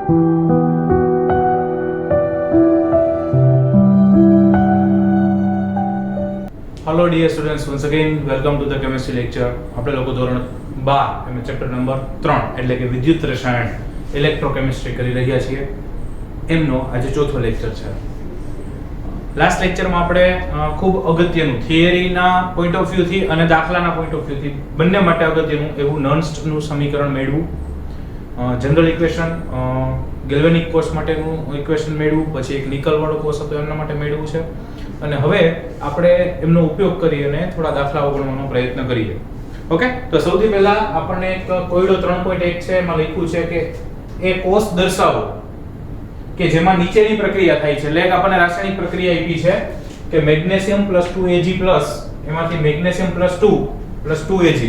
Hello dear students, once again welcome to the chemistry lecture. આપણે લોકો ધોરણ 12 એમાં ચેપ્ટર નંબર 3 એટલે કે વિદ્યુત રસાયણ ઇલેક્ટ્રોકેમિસ્ટ્રી કરી રહ્યા છીએ. એમનો આજે ચોથો લેક્ચર છે. લાસ્ટ લેક્ચરમાં આપણે ખૂબ અગત્યનું થિયરીના પોઈન્ટ ઓફ વ્યૂ થી અને દાખલાના પોઈન્ટ ઓફ વ્યૂ થી બંને માટે અગત્યનું એવું નર્ન્સ્ટનું સમીકરણ મેળવ્યું, જનરલ ઇક્વેશન, ગેલ્વેનિક કોર્સ માટેનું ઇક્વેશન મેળવ્યું, પછી એક નિકલ વાળો કોર્સ હતો એમના માટે મેળવ્યું છે. અને હવે આપણે એમનો ઉપયોગ કરી અને થોડા દાખલાઓ ગણવાનો પ્રયત્ન કરીએ. ઓકે, તો સૌથી પહેલા આપણને એક કોયડો 3.1 છે, એમાં લખ્યું છે કે એ કોષ દર્શાવો કે જેમાં નીચેની પ્રક્રિયા થાય છે. એટલે આપણને રાસાયણિક પ્રક્રિયા આપી છે કે મેગ્નેશિયમ +2Ag એમાંથી મેગ્નેશિયમ +2 +2Ag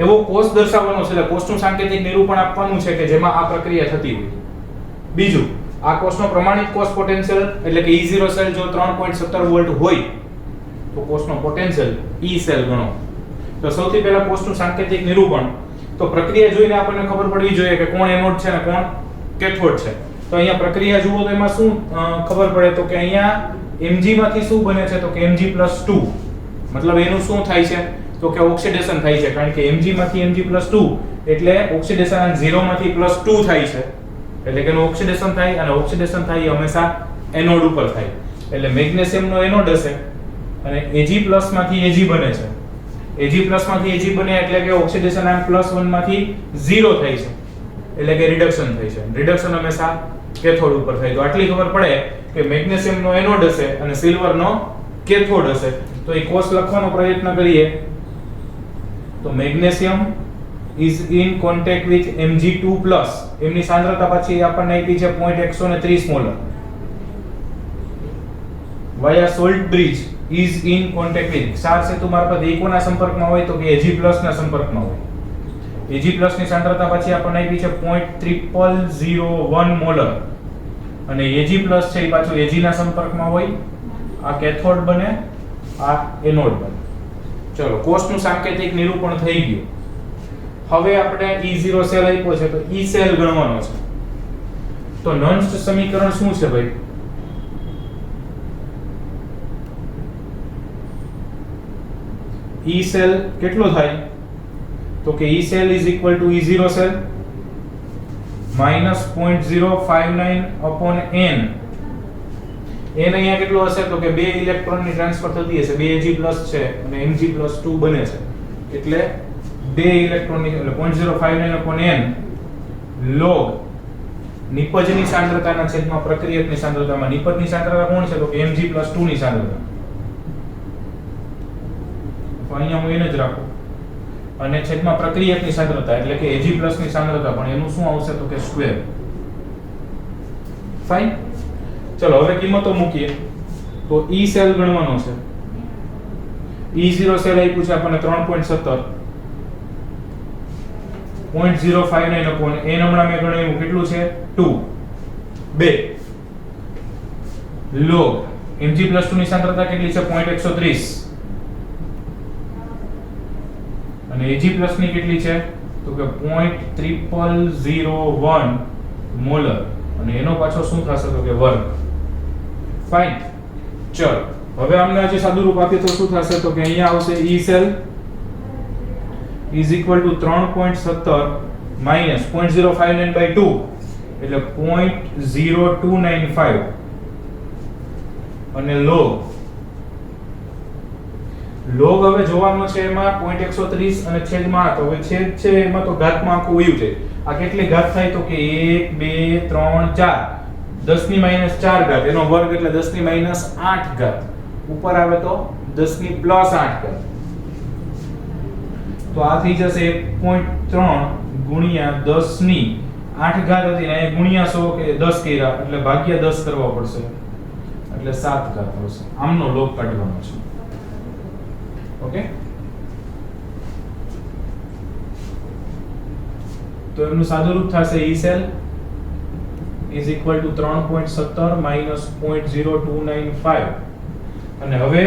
એવો કોષ દર્શાવવાનો છે. એટલે કોષનું સાંકેતિક નિરૂપણ આપવાનું છે કે જેમાં આ પ્રક્રિયા થતી હોય. બીજું, આ કોષનો પ્રમાણિત કોષ પોટેન્શિયલ એટલે કે E0 સેલ જો 3.17 વોલ્ટ હોય તો કોષનો પોટેન્શિયલ E સેલ ગણો. તો સૌથી પહેલા કોષનું સાંકેતિક નિરૂપણ. તો પ્રક્રિયા જોઈને આપણને ખબર પડવી જોઈએ કે કોણ એનોડ છે અને કોણ કેથોડ છે. તો અહીંયા પ્રક્રિયા જુઓ તો એમાં શું ખબર પડે તો કે અહીંયા Mg માંથી શું બને છે તો કે Mg+2. મતલબ એનું શું થાય છે તો કે ઓક્સિડેશન થાય છે, કારણ કે Mg માંથી Mg+2 એટલે ઓક્સિડેશન 0 માંથી +2 થાય છે. એટલે કે એનું ઓક્સિડેશન થાય, અને ઓક્સિડેશન થાય એ હંમેશા એનોડ ઉપર થાય. એટલે મેગ્નેશિયમનો એનોડ હશે અને Ag+ માંથી Ag બને છે. Ag+ માંથી Ag બને એટલે કે ઓક્સિડેશન આમ +1 માંથી 0 થાય છે, એટલે કે રિડક્શન થાય છે. રિડક્શન હંમેશા કેથોડ ઉપર થાય. તો આટલી ખબર પડે કે મેગ્નેશિયમનો એનોડ હશે અને સિલ્વરનો કેથોડ હશે. તો એ કોષ લખવાનો પ્રયત્ન કરીએ તો magnesium is in contact with Mg2+. એમની સાંદ્રતા પછી આપણને આપી છે 0.130 molar. via salt bridge is in contact with, ક્ષાર સેતુ મારફત એ કોના સંપર્કમાં હોય તો કે Ag+ ના સંપર્કમાં હોય. Ag+ ની સાંદ્રતા પછી આપણને આપી છે 0.0001 મોલર. અને Ag+ છે એ પાછું Ag ના સંપર્કમાં હોય. આ કેથોડ બને, આ એનોડ બને. ચલો, કોષનું સાંકેતિક નિરૂપણ થઈ ગયું. હવે આપણે E0 સેલ આપ્યો છે તો E સેલ ગણવાનો છે. તો નર્ન્સ્ટ સમીકરણ શું છે ભાઈ? E સેલ કેટલો થાય તો કે E cell E0 cell -0.059/n. n અહીંયા કેટલો હશે તો કે 2 ઇલેક્ટ્રોનની ટ્રાન્સફર થતી હશે. 2 Ag+ છે અને Mg+2 બને છે, એટલે 2 ઇલેક્ટ્રોનની એટલે 0.059/n log નિપજની સાંદ્રતાના છેદમાં પ્રક્રિયકની સાંદ્રતામાં. નિપજની સાંદ્રતા કોણ છે તો કે Mg+2 ની સાંદ્રતા. તો અહીંયા હું એને જ રાખું. અને છેદમાં પ્રક્રિયકની સાંદ્રતા એટલે કે Ag+ ની સાંદ્રતા, પણ એનું શું આવશે તો કે સ્ક્વેર. ફાઇન. ચલો હવે કિંમતો મૂકીએ. તો E સેલ ગણવાનો છે. E0 સેલ આપ્યું છે આપણને 3.17. 0.059/n હમણાં મેં ગણાવ્યું કેટલું છે 2. 2 log Mg+2 ની સાંદ્રતા કેટલી છે 0.130 અને Ag+ ની કેટલી છે તો કે 0.0001 મોલર, અને એનો પાછો શું થશે તો કે વર્ગ. ફાઇન. ચલો હવે આમને આજે સાદું રૂપ આપીએ તો શું થશે તો કે અહીંયા આવશે E cell is equal to 3.17 minus 0.059/2 એટલે 0.0295 અને log હવે જોવાનો છે એમાં 0.130 અને છેદમાં. તો હવે છેદ છે એમાં તો ઘાતમાં આખું વયું છે. આ કેટલી ઘાત થાય તો કે 1 2 3 4 10 ની -4 ઘાત, એનો વર્ગ એટલે 10 ની -8 ઘાત. ઉપર આવે તો 10 ની +8 ઘાત. તો આ થઈ જશે 1.3 ગુણ્યા 10 ની 8 ઘાત હતી, અને ગુણ્યા 100 કે 10 કર્યા એટલે ભાગ્યા 10 કરવા પડશે, એટલે 7 ઘાત આવશે. આમનો લોગ કાઢવાનો છે. ઓકે, તો એનું સાદું રૂપ થશે E cell is equal to 3.17 minus 0.0295. અને હવે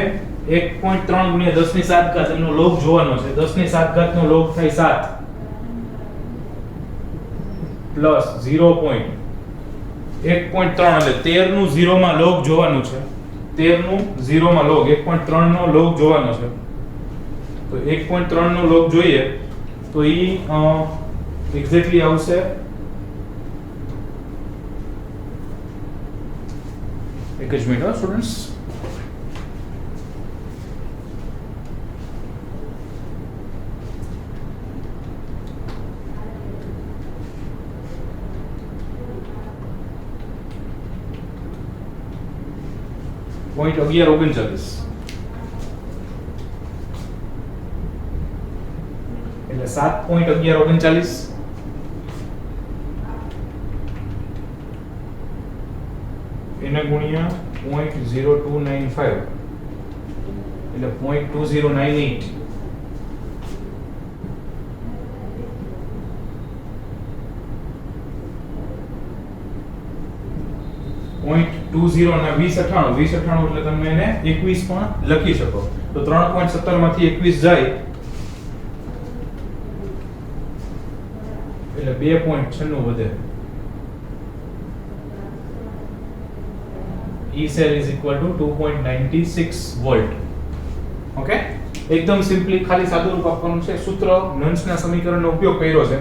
1.3 ગુણ્યા 10 ની 7 ઘાત એનો લોગ જોવાનો છે. 10 ની 7 ઘાત નો લોગ થાય 7 પ્લસ 0.1.3 એટલે 13 નું 0 માં લોગ જોવાનું છે. 13 નું 0 માં લોગ 1.3 નો લોગ જોવાનો છે. તો 1.3 નો લોગ જોઈએ તો ઈ એક્ઝેક્ટલી આવશે એક જ મિનિટ સ્ટુડન્ટ્સ. .1139 એટલે 7.1139 એને ગુણ્યા 0.0295 એટલે 0.2098 0.20 ના 2098 એટલે તમે એને 21 પણ લખી શકો. તો 3.17 માંથી 21 જાય એટલે 2.96 વધે. E cell is equal to 2.96 volt. Okay, એકદમ સિમ્પલી ખાલી સાદું રૂપ આપવાનું છે. સૂત્ર નન્સના સમીકરણનો ઉપયોગ કર્યો છે.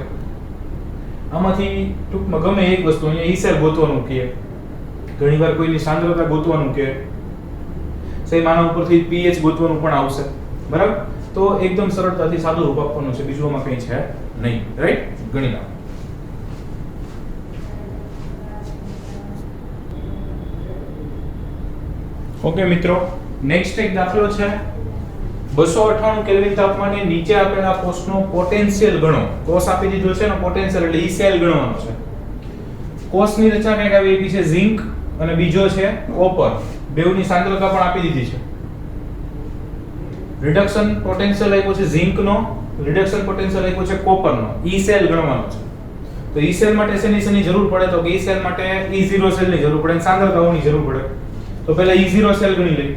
આમાંથી ટૂંકમાં ગમે એક વસ્તુ અહીંયા E cell ગોતવાનું કહે, ઘણીવાર કોઈની સાંદ્રતા ગોતવાનું કે સેમ આના ઉપરથી pH ગોતવાનું પણ આવશે. બરાબર? તો એકદમ સરળતાથી સાદું રૂપ આપવાનું છે, બીજું આમાં કંઈ છે નહીં. રાઈટ? ગણી નાખો. ઓકે મિત્રો, નેક્સ્ટ એક દાખલો છે 298 કેલ્વિન તાપમાને નીચે આપેલા કોષનો પોટેન્શિયલ ગણો. કોષ આપી દીધો છે ને પોટેન્શિયલ એટલે E cell ગણવાનો છે. કોષની રચના કંઈક આવી આપી છે ઝિંક અને બીજો છે કોપર. બેવની સાંદ્રતા પણ આપી દીધી છે. રિડક્શન પોટેન્શિયલ આપ્યો છે ઝિંકનો, રિડક્શન પોટેન્શિયલ આપ્યો છે કોપરનો. E cell ગણવાનો છે. તો E cell માટે શેની જરૂર પડે? તો કે E cell માટે E0 cell ની જરૂર પડે અને સાંદ્રતાઓની જરૂર પડે. તો પહેલા E0 cell ગણી લઈએ.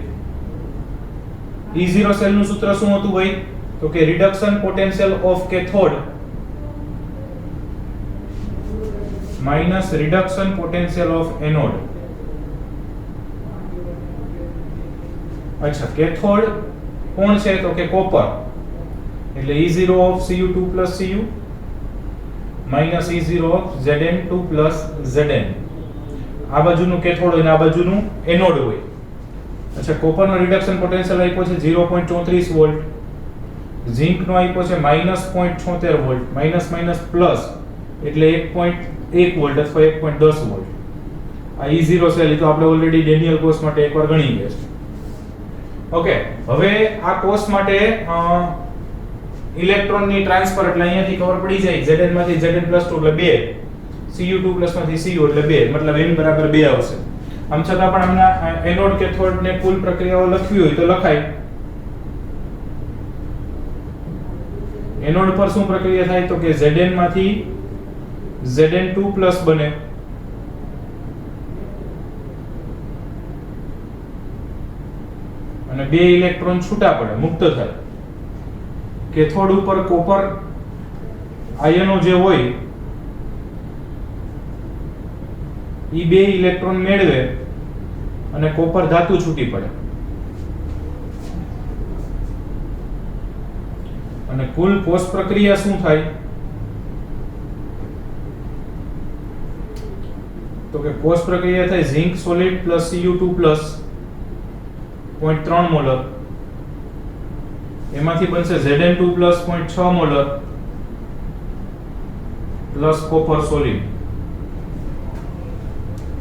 E0 cell નું સૂત્ર શું હતું ભાઈ? તો કે reduction potential of cathode minus reduction potential of anode. અચ્છા, કેથોડ કોણ છે? તો કે કોપર. એટલે E0 of Cu2 plus Cu minus E0 of Zn2 plus Zn. આ બાજુનું કેથોડ હોય ને આ બાજુનું એનોડ હોય. અચ્છા, કોપરનો રિડક્શન પોટેન્શિયલ આપ્યો છે 0.34 વોલ્ટ, ઝિંકનો આપ્યો છે -0.76 વોલ્ટ, માઈનસ માઈનસ પ્લસ એટલે 1.1 વોલ્ટ અથવા 1.10 વોલ્ટ. આ E0 સેલ તો આપણે ઓલરેડી ડેનિયલ કોષ માટે એકવાર ગણી ગયા છે. ઓકે, હવે આ કોષ માટે ઇલેક્ટ્રોનની ટ્રાન્સફર એટલે અહીંયાથી ખબર પડી જાય Zn માંથી Zn+2 એટલે 2, Cu2 માંથી Cu એટલે 2, મતલબ n બરાબર 2 આવશે. આમ છતાં પણ આમના એનોડ કેથોડ ને કુલ પ્રક્રિયાઓ લખવી હોય તો લખાય. એનોડ પર શું પ્રક્રિયા થાય? તો કે Zn માંથી Zn2+ બને અને 2 ઇલેક્ટ્રોન છૂટા પડે, મુક્ત થાય. કેથોડ ઉપર કોપર આયનો જે હોય ઈ 2 ઇલેક્ટ્રોન મેળવે અને કોપર ધાતુ છૂટી પડે અને કુલ કોષ પ્રક્રિયા શું થાય? તો કે કોષ પ્રક્રિયા થાય zinc solid plus Cu2 plus 0.3 molar, એમાંથી બનશે Zn2 plus 0.6 molar plus copper solid.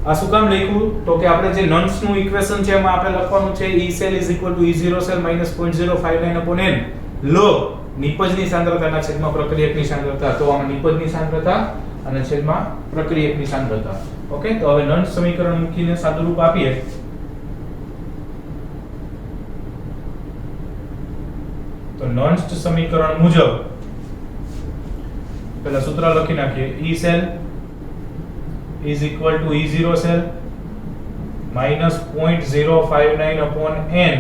આ શું કામ લખ્યું? તો કે આપણે જે નન્સ નું ઇક્વેશન છે એમાં આપણે લખવાનું છે E cell is equal to E0 cell minus 0.059 n log નિપજની સાંદ્રતાના છેદમાં પ્રક્રિયકની સાંદ્રતા. તો આમાં નિપજની સાંદ્રતા અને છેદમાં પ્રક્રિયકની સાંદ્રતા. ઓકે, તો હવે નન્સ સમીકરણ મૂકીને સાદું રૂપ આપીએ. તો નન્સ સમીકરણ મુજબ પહેલા સૂત્ર લખી નાખીએ. E cell is equal to E0 cell minus 0.059 upon n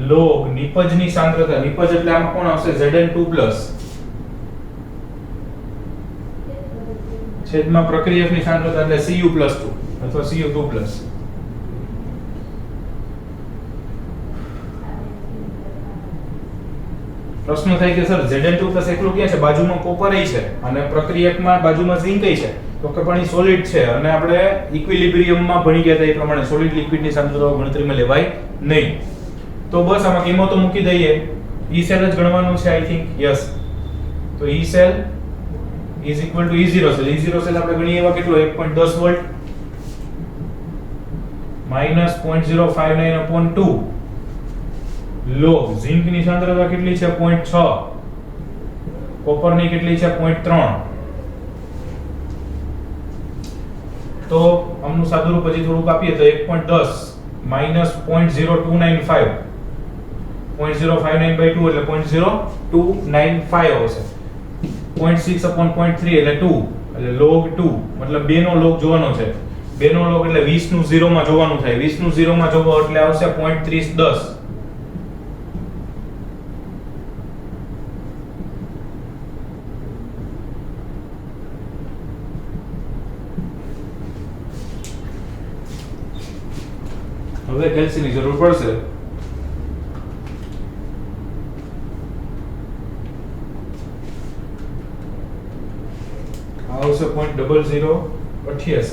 log નિપજની સાંદ્રતા. નિપજ એટલે આમાં કોણ આવશે? Zn2 plus છેદમાં પ્રક્રિયકની સાંદ્રતા એટલે Cu+2 અથવા Cu2+. પ્રશ્ન થાય કે સર Zn2+ એકલું ક્યાં છે? બાજુમાં કોપર છે અને પ્રક્રિયકમાં બાજુમાં ઝિંક છે. તો કે પણ સોલિડ છે અને આપણે ઇક્વિલિબ્રિયમમાં ભણી ગયા હતા એ પ્રમાણે સોલિડ લિક્વિડની સાંદ્રતાઓ ગણતરીમાં લેવાય નહીં. તો બસ આમાં કિંમતો મૂકી દઈએ. E સેલ જ ગણવાનું છે આઈ થિંક. યસ. તો E cell is equal to E0 cell. E0 cell આપણે ગણીએ એવા કેટલો? 1.10 વોલ્ટ minus 0.059/2 લોગ. ઝિંકની સાંદ્રતા કેટલી છે? 0.6. કોપરની કેટલી છે? 0.3. તો આમનું સાદું રૂપ હજી થોડુંક આપીએ તો 1.10 minus 0.0295 0.059/2 એટલે 0.0295 આવશે. 0.6/0.3 એટલે 2 એટલે log 2 મતલબ 2 નો log જોવાનો છે. 2 નો log એટલે 20 નું 0 માં જોવાનું થાય. 20 નું 0 માં જોવો એટલે આવશે 0.3010. હવે કેલ્સીની જરૂર પડશે. આવશે 0.0088.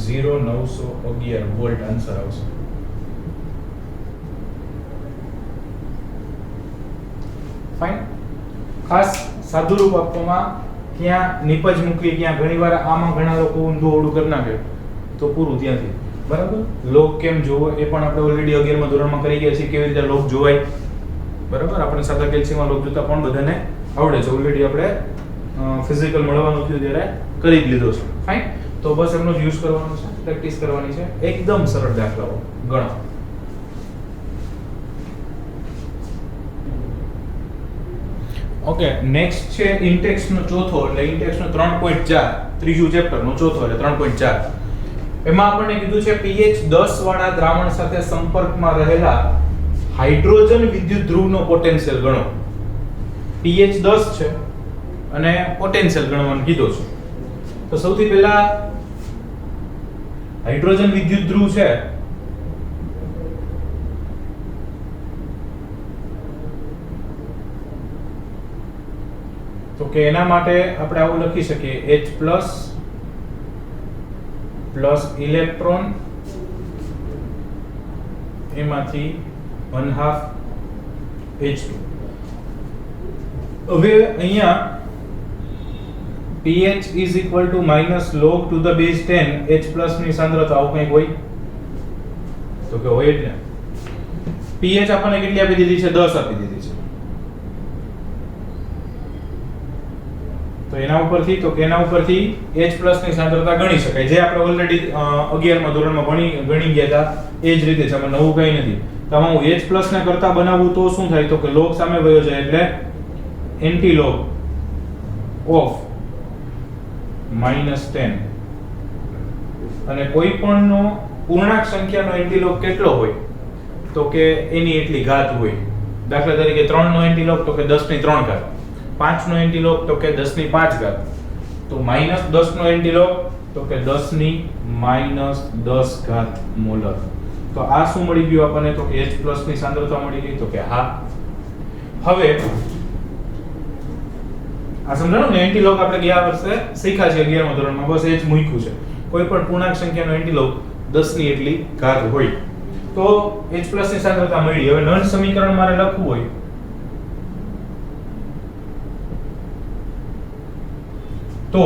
.0911 વોલ્ટ આન્સર આવશે. ફાઇન. ખાસ સાદું રૂપ આપવામાં ક્યાં નિપજ મૂકવી, ક્યાં ઘણીવાર આમાં ઘણા લોકો ઊંધું ઓળું કરી નાખે તો પૂરું ત્યાંથી. બરાબર. લોગ કેમ જોવો એ પણ આપણે ઓલરેડી 11મા ધોરણમાં કરી ગયા છીએ. કેવી રીતે લોગ જોવાય. બરાબર. આપણે સાદા કેલ્શિયમમાં લોગ જોતા પણ બધાને આવડે છે. ઓલરેડી આપણે ફિઝિકલ મળવાનું થયું ત્યારે કરી જ લીધો છે. ફાઇન. તો બસ એમનો જ યુઝ કરવાનો છે, પ્રેક્ટિસ કરવાની છે. એકદમ સરળ દાખલાઓ ગણો. ઓકે, નેક્સ્ટ છે ઇન્ટેક્સ નો ચોથો એટલે ઇન્ટેક્સ નો 3.4 ત્રીજું ચેપ્ટર નો ચોથો એટલે 3.4. એમાં આપણને કીધું છે pH 10 વાળા દ્રાવણ સાથે સંપર્કમાં રહેલા હાઇડ્રોજન વિદ્યુત ધ્રુવનો પોટેન્શિયલ ગણો. pH 10 છે અને પોટેન્શિયલ ગણવાનું કીધું છે. તો સૌથી પહેલા હાઇડ્રોજન વિદ્યુત ધ્રુવ છે તો કે એના માટે આપણે આવું લખી શકીએ H+ પ્લસ ઇલેક્ટ્રોન એમાંથી 1/2 H2. હવે અહીંયા pH is equal to minus log to the base 10 H plus ની સાંદ્રતા આવું કંઈક હોય તો કે હોય જ ને. pH આપણને કેટલી આપી દીધી છે? 10 આપી દીધી છે. તો એના ઉપરથી H plus ની સાંદ્રતા ગણી શકાય. જે આપણે ઓલરેડી 11મા ધોરણમાં ગણી ગયા હતા એ જ રીતે છે. આમાં નવું કંઈ નથી. તો આમાં હું H plus ને કરતા બનાવું તો શું થાય? તો કે log સામે વયો જાય એટલે એન્ટી-log ઓફ -10. અને કોઈ પણ પૂર્ણાંક સંખ્યાનો એન્ટી-log કેટલો હોય તો કે એની એટલી ઘાત હોય. દાખલા તરીકે 3 નો એન્ટી-log તો કે 10 ની 3 ઘાત, 5 નો એન્ટી-log તો કે 10 ની 5 ઘાત, તો -10 નો એન્ટી-log તો કે 10 ની -10 ઘાત મોલર. તો આ શું મળી ગયું આપણને? તો કે H+ ની સાંદ્રતા મળી ગઈ. તો કે હા. હવે આ સમજાણું ને, એન્ટી-log આપણે ગયા વર્ષે શીખ્યા છે 11મા ધોરણમાં. બસ એ જ મૂક્યું છે. કોઈ પણ પૂર્ણાંક સંખ્યાનો એન્ટી-log 10 ની એટલી ઘાત હોય. તો H+ ની સાંદ્રતા મળી. હવે નળ સમીકરણ મારે લખવું હોય તો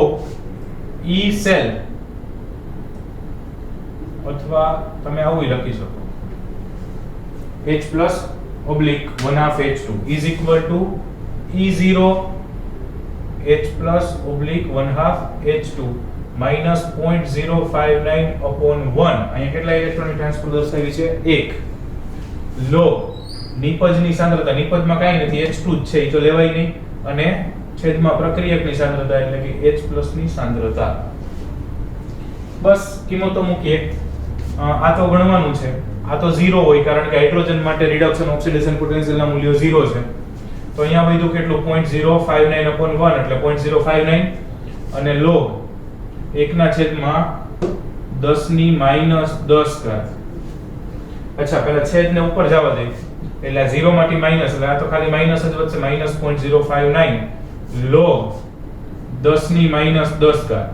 E સેલ અથવા તમે આવું લખી શકો H+ / 1/2 H2 is equal to E0 H+ / 1/2 H2 minus 0.059/1. અહીંયા કેટલા ઇલેક્ટ્રોનની ટ્રાન્સફર દર્શાવી છે? 1 log નિપજની સાંદ્રતા, નિપજમાં કાંઈ નથી, H2 જ છે, એ તો લેવાય નહીં, અને છેદમાં પ્રક્રિયકની સાંદ્રતા એટલે કે H+ ની સાંદ્રતા. બસ કિંમતો મૂકીએ. આ તો ગણવાનું છે. આ તો 0 હોય કારણ કે હાઇડ્રોજન માટે રિડક્શન ઓક્સિડેશન પોટેન્શિયલના મૂલ્યો 0 છે. તો અહીંયા વધ્યું કેટલું? 0.059/1 એટલે 0.059, અને log 1/10 અચ્છા, પહેલા છેદને ઉપર જવા દે એટલે આ 0 માંથી માઈનસ, એટલે આ તો ખાલી માઈનસ જ વધશે, -0.059 log 10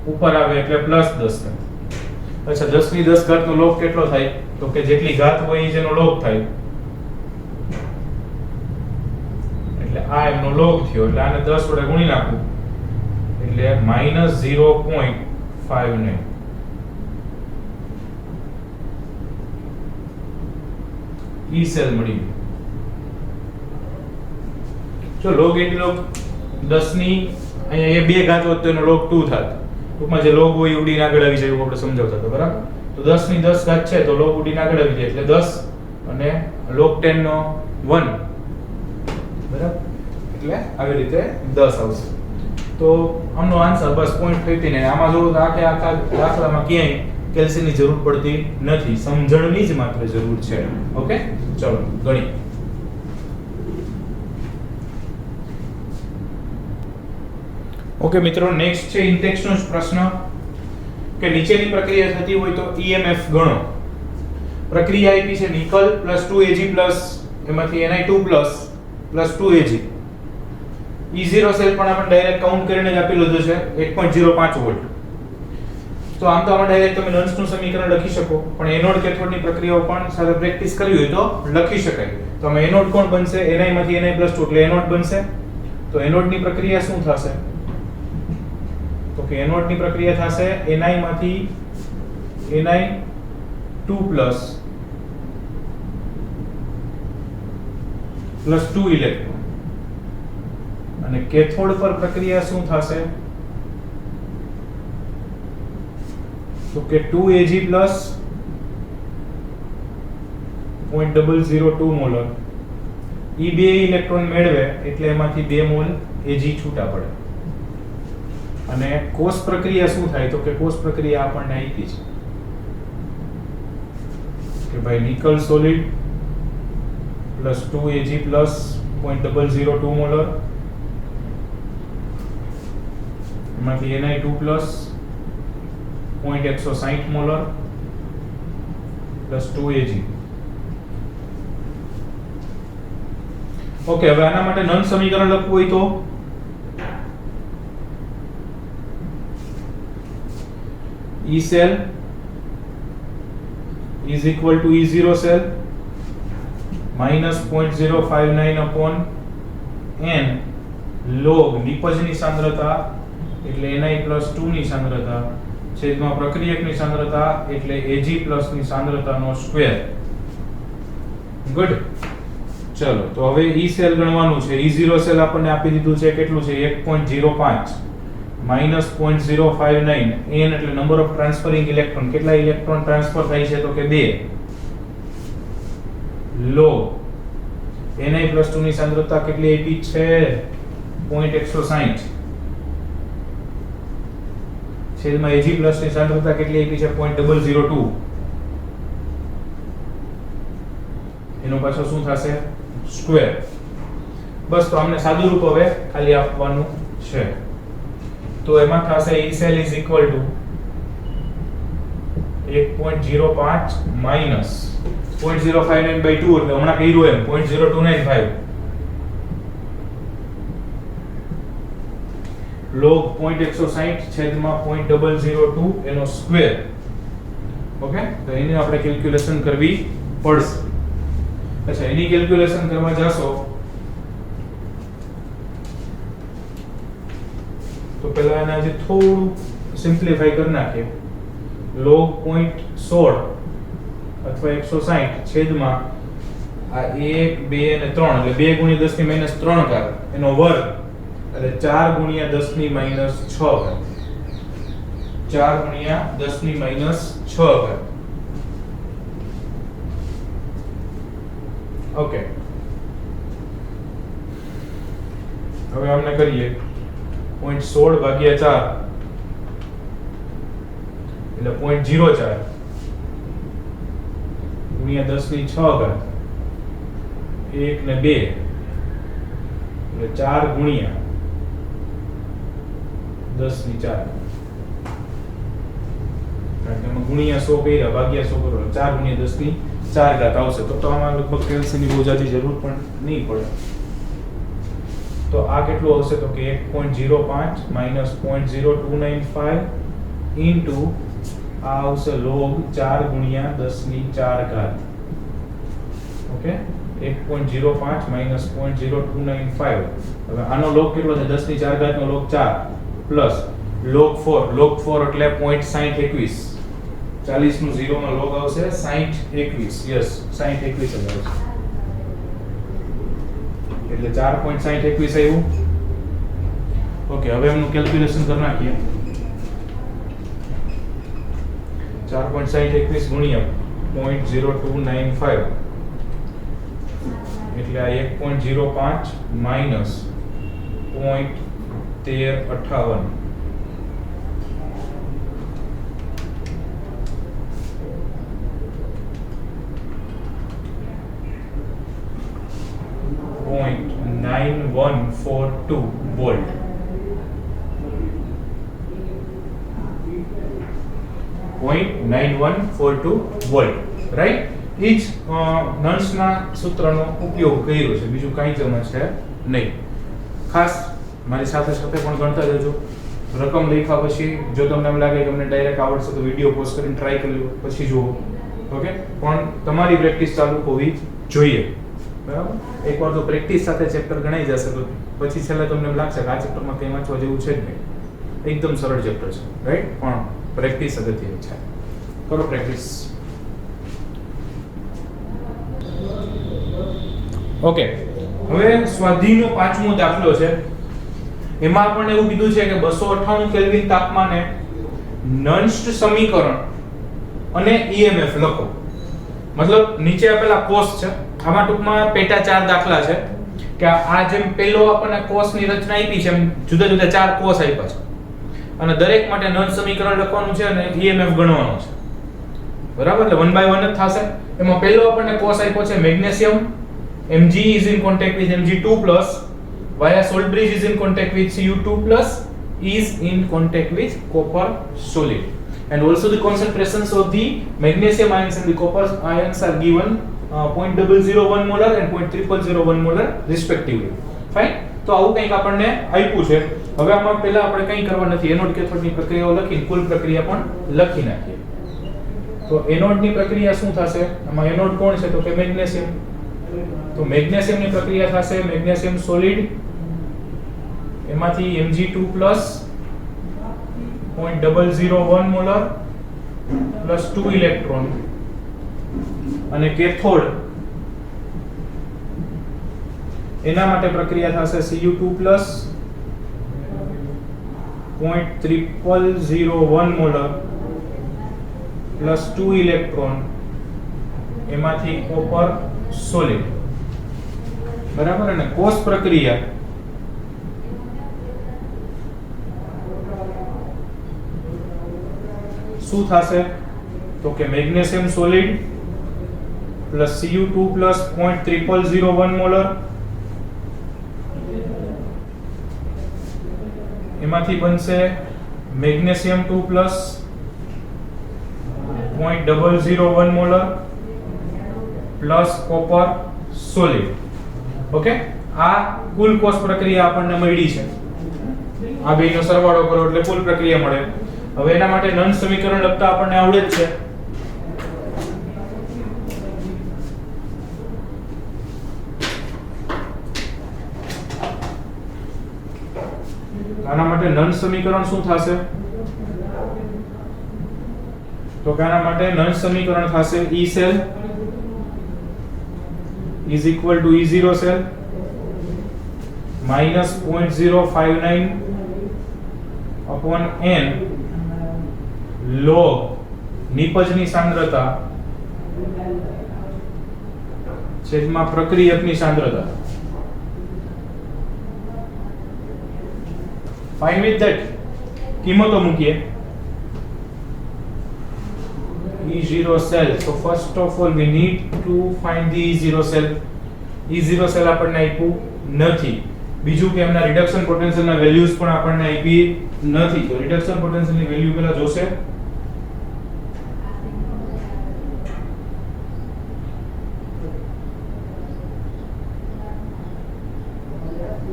ઉપર આવે એટલે +10. અચ્છા, 10 નો log કેટલો થાય? તો કે જેટલી ઘાત હોય એ જેનો log થાય, એટલે આ એમનો log થયો, એટલે આને 10 વડે ગુણી નાખું એટલે -0.59 ઈ સેલ મળી. જો log એટલે log 10 ની અહીંયા એ બે ઘાત હોત તો એનો log 2 થાત. ટૂંકમાં જે log હોય ઉડીને આગળ આવી જાય એવું આપણે સમજાવતા હતા, બરાબર? તો 10 ની 10 ઘાત છે તો log ઉડીને આગળ આવી જાય એટલે 10, અને log 10 નો 1, બરાબર? એટલે આવી રીતે 10 આવશે. તો આમનો આન્સર બસ 0.59. આમાં જો આખા દાખલામાં ક્યાંય કેલ્શિયમની જરૂર પડતી નથી, સમજણની જ માત્ર જરૂર છે. ઓકે, ચલો ગણી. ઓકે મિત્રો, નેક્સ્ટ છે ઇન્ટેક્સનો પ્રશ્ન કે નીચેની પ્રક્રિયા થતી હોય તો EMF ગણો. પ્રક્રિયા આપી છે નિકલ +2Ag+ એમાંથી Ni2+ +2Ag. E0 સેલ પણ આપણે ડાયરેક્ટ કાઉન્ટ કરીને જ આપી લીધું છે 1.05 વોલ્ટ. તો આમ તો આમાં ડાયરેક્ટ તમે નન્સનું સમીકરણ લખી શકો, પણ એનોડ કેથોડની પ્રક્રિયાઓ પણ સાથે પ્રેક્ટિસ કરવી હોય તો લખી શકાય. તો આમાં એનોડ કોણ બનશે? Ni માંથી Ni+2 એટલે એનોડ બનશે. તો એનોડની પ્રક્રિયા શું થશે? તો કે એનોડની પ્રક્રિયા થશે Ni માંથી Ni2+ +2 ઇલેક્ટ્રોન, અને કેથોડ પર પ્રક્રિયા શું થશે? તો કે 2Ag+ 0.002 મોલર. ઈ બે ઇલેક્ટ્રોન મેળવે એટલે એમાંથી 2 મોલ Ag છૂટા પડે. અને કોષ પ્રક્રિયા શું થાય? તો કે કોષ પ્રક્રિયા આપણને આપી છે કે ભાઈ નિકલ સોલિડ +2Ag+ 0.002 મોલર, એમાંથી Ni2+ 0.160 મોલર +2Ag. ઓકે, હવે આના માટે નન સમીકરણ લખવું હોય તો E cell is equal to E0 cell -0.059/n log નિપજની સાંદ્રતા એટલે Ni+2 ની સાંદ્રતા છેદમાં પ્રક્રિયકની સાંદ્રતા એટલે Ag+ ની સાંદ્રતાનો સ્ક્વેર. ગુડ. ચલો, તો હવે E સેલ ગણવાનું છે. E0 સેલ આપણને આપી દીધું છે, કેટલું છે? 1.05 -0.059 n એટલે નંબર ઓફ ટ્રાન્સફરિંગ ઇલેક્ટ્રોન. કેટલા ઇલેક્ટ્રોન ટ્રાન્સફર થાય છે? તો કે 2. log Ni+2 ની સાંદ્રતા કેટલી આપી છે? 0.160 છેદમાં Ag+ ની સાંદ્રતા કેટલી આપી છે? 0.002. એનો પાછો શું થશે? સ્ક્વેર. બસ, તો અમને સાદું રૂપ હવે ખાલી આપવાનું છે. તો એમાં થશે E cell is equal to 1.05 minus 0.059/2 એટલે હમણાં કર્યું એમ 0.0295 log 0.160 છેદમાં 0.002 એનો સ્ક્વેર. ઓકે, તો એની આપણે કેલ્ક્યુલેશન કરવી પડશે. અચ્છા, એની કેલ્ક્યુલેશન કરવા જાશો તો પહેલા એને આજે થોડું સિમ્પ્લિફાઈ કરી નાખીએ. log 0.16 અથવા 160 છેદમાં આ 1 2 અને 3 એટલે 2 × 10 ની -3 ઘાત એનો વર્ગ એટલે 4 × 10 ની -6 ઘાત. 4 × 10 ની -6 ઘાત. ઓકે, હવે અમને કરીએ 0.16 ભાગ્યા 4 એટલે 0.04 ગુણ્યા 10 ની 6 ઘાત 1 ને 2 એટલે 4 ગુણ્યા 10 ની 4, કારણ કે એમાં ગુણ્યા 100 કર્યા ભાગ્યા 100 કરો 4 ગુણ્યા 10 ની 4 ઘાત આવશે. તો આમાં લગભગ કેલ્સીની બહુ જાજી જરૂર પણ નહીં પડે. તો આ કેટલું આવશે તો કે 1.05 માઈનસ 0.0295 ઇન્ટુ આ આવશે log 4 ગુણ્યા 10 ની 4 ઘાત. Okay, 1.05 minus 0.0295. હવે આનો log કેટલો છે? 10 ની 4 ઘાત નો log 4 પ્લસ log 4 એટલે 0.6021. 40 નું 0 નો log આવશે 6021. યસ, 6021 જ આવશે. એટલે 4.6021 આવ્યું. ઓકે, હવે એમનું કેલ્ક્યુલેશન કરી નાખીએ. 4.6021 ગુણ્યા 0.0295 એટલે આ 1.05 માઈનસ 0.1358 0.9142 વોલ્ટ. રાઈટ? એ જ નન્સના સૂત્રનો ઉપયોગ કર્યો છે, બીજું કાંઈ જ છે નહીં. ખાસ મારી સાથે સાથે પણ ગણતા જજો. રકમ લખ્યા પછી જો તમને એમ લાગે કે તમને ડાયરેક્ટ આવડશે તો વિડીયો પોઝ કરીને ટ્રાય કરી લો, પછી જુઓ. ઓકે, પણ તમારી પ્રેક્ટિસ ચાલુ હોવી જોઈએ. બરાબર? એકવાર તો પ્રેક્ટિસ સાથે ચેપ્ટર ગણાઈ જશે તો પછી છેલ્લે તમને એમ લાગશે કે આ ચેપ્ટરમાં કંઈ વાંચવા જેવું છે જ નહીં. એકદમ સરળ ચેપ્ટર છે, રાઈટ? પણ પ્રેક્ટિસ અગત્યની છે. કરો પ્રેક્ટિસ. ઓકે, હવે સ્વાધ્યાયનો 5મો દાખલો છે. એમાં આપણને એવું કીધું છે કે 298 કેલ્વિન તાપમાને નન્સ્ટ સમીકરણ અને EMF લખો. મતલબ નીચે આપેલા કોષ છે, આમાં ટૂંકમાં પેટા 4 દાખલા છે કે આ જેમ પહેલો આપણને કોષની રચના આપી છે એમ જુદા જુદા 4 કોષ આપ્યા છે અને દરેક માટે નન સમીકરણ લખવાનું છે અને EMF ગણવાનો છે. બરાબર? એટલે 1 બાય 1 જ થશે. એમાં પહેલો આપણને કોષ આપ્યો છે magnesium. Mg is in contact with Mg2 plus via salt bridge is in contact with Cu2 plus is in contact with copper solid. And also the concentrations of the magnesium ions and the copper ions are given 0.001 molar and 0.0001 molar respectively. Fine? તો આવું કંઈક આપણને આપ્યું છે. હવે આમાં પહેલા આપણે કંઈ કરવા નથી, એનોડ કેથોડની પ્રક્રિયાઓ લખીને કુલ પ્રક્રિયા પણ લખી નાખીએ. તો એનોડની પ્રક્રિયા શું થશે? આમાં એનોડ કોણ છે તો કે મેગ્નેશિયમ. તો મેગ્નેશિયમની પ્રક્રિયા થશે મેગ્નેશિયમ સોલિડ, એમાંથી Mg2 plus 0.001 molar plus 2 electron, અને કેથોડ એના માટે પ્રક્રિયા થશે Cu2 plus 0.0001 molar plus 2 electron, એમાંથી કોપર સોલિડ. બરાબર? અને કોષ પ્રક્રિયા શું થશે તો કે magnesium solid plus Cu2 plus 0.0001 molar, એમાંથી બનશે magnesium 2 plus 0.001 molar plus copper solid. Okay, આ કુલ કોષ પ્રક્રિયા આપણને મળી છે. આ બેનો સરવાળો કરો એટલે કુલ પ્રક્રિયા મળે. હવે એના માટે નન સમીકરણ લખતા આપણને આવડે જ છે. આના માટે નન સમીકરણ શું થશે તો કે આના માટે નન સમીકરણ થશે E cell is equal to E0 cell minus 0.059 upon n log નિપજની સાંદ્રતા છેદમાં પ્રક્રિયકની સાંદ્રતા. ફાઇન વિથ ધેટ કિંમતો મૂકીએ. E0 cell. So first of all we need to find the E0 cell. E0 cell આપણને આપ્યું નથી. બીજું કે એમના રિડક્શન પોટેન્શિયલના વેલ્યુઝ પણ આપણને આપી નથી. તો રિડક્શન પોટેન્શિયલની વેલ્યુ પહેલા જોશે.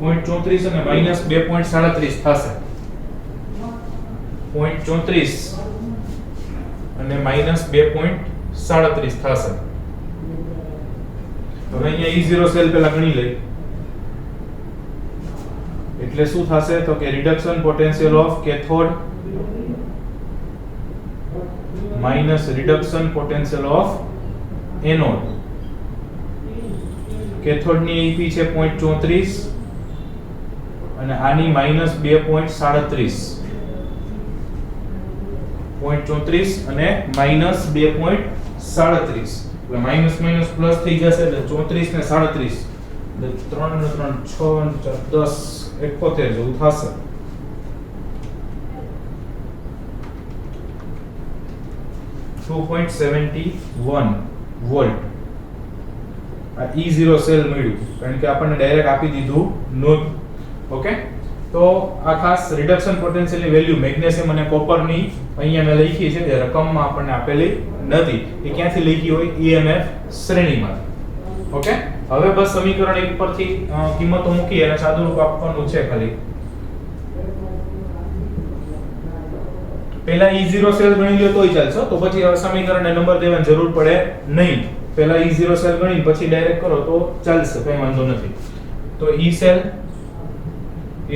.34 અને -2.37 થશે. 0.34 અને -2.37 થશે. હવે અહીંયા E0 સેલ પહેલા ગણી લઈ. એટલે શું થશે તો કે reduction potential of cathode minus reduction potential of anode. Cathode ની EP છે 0.34 અને આની -2.37. 0.34 અને -2.37 એટલે માઈનસ માઈનસ પ્લસ થઈ જશે એટલે 34 ને 37 એટલે 3 ને 3 6 ને 4 10 71 જેવું થશે. .71 વોલ્ટ આ E0 સેલ મળ્યું કારણ કે આપણને ડાયરેક્ટ આપી દીધું નોટ. ઓકે, તો આ ખાસ રિડક્શન પોટેન્શિયલની વેલ્યુ મેગ્નેશિયમ અને કોપરની અહીંયા મેં લખી છે જે રકમમાં આપણને આપેલી નથી. એ ક્યાંથી લખી હોય? EMF શ્રેણીમાં. ઓકે, હવે બસ સમીકરણ 1 પરથી કિંમતો મૂકી અને સાદુરૂપ આપવાનું છે ખાલી. પહેલા E0 સેલ ગણી લ્યો તોય ચાલશે, તો પછી હવે સમીકરણને નંબર દેવાની જરૂર પડે નહીં. પહેલા E0 સેલ ગણીને પછી ડાયરેક્ટ કરો તો ચાલશે, કંઈ વાંધો નથી. તો E cell